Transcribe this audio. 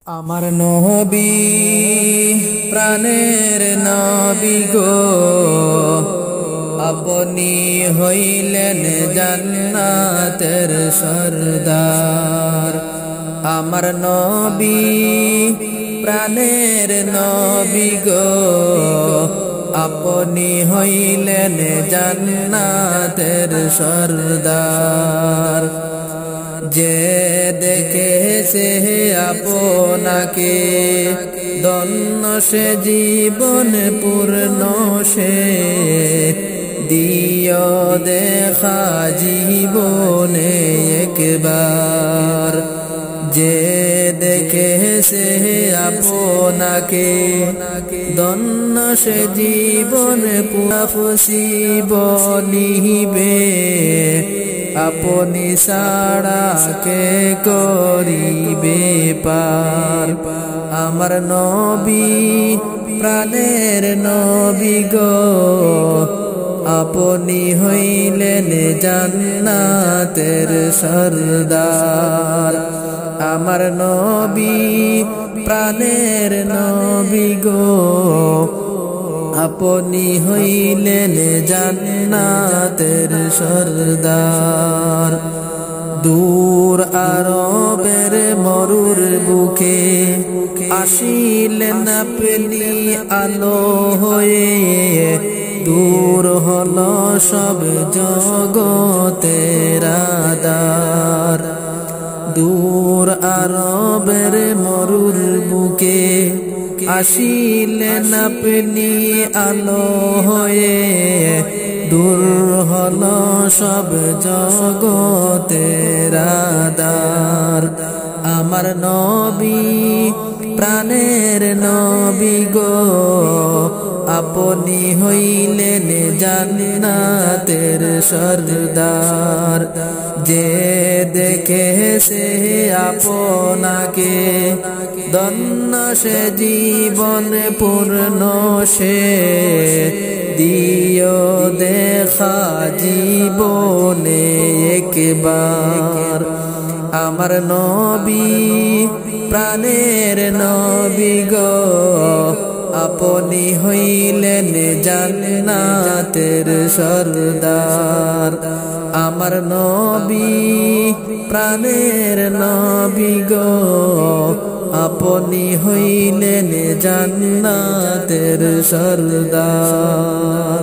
আমার নবী প্রাণের নবী গো, আপনি হইলেন জান্নাতের সরদার। আমার নবী প্রাণের নবী গো, আপনি হইলেন জান্নাতের সরদার। যে দেখেছে আপনাকে ধন্য সে জীবন পূর্ণ সে, দিও দেখা জীবনে একবার। যে দেখেছে আপনাকে ধন্য সে জীবন পুরাফসি বলিবে, আপনি ছাড়া কে করিবে পার। আমার নবী প্রাণের নবী গো, আপনি হইলেন জান্নাতের সরদার। আমার নবী প্রাণের নবী গো, আপনি হইলেন জান্নাতের সরদার। দূর আরবের মরুর বুকে আসিলেন আপনি আলো হয়ে, দূর হলো সব জগতের আঁধার। দূর আরবের মরুর বুকে আসিলেন আপনি আলো হয়ে, দূর হলো সব জগতের আঁধার। আমার নবী প্রাণের নবী গো, আপনি হইলেন জান্নাতের সরদার। যে দেখেছে আপনাকে ধন্য সে জীবন পূর্ণ সে, দিও দেখা জীবনে একবার। আমার নবী প্রাণের নবী গো, আপনি হইলেন জান্নাতের সরদার। আমার নবী প্রাণের নবী গো, আপনি হইলেন জান্নাতের সরদার।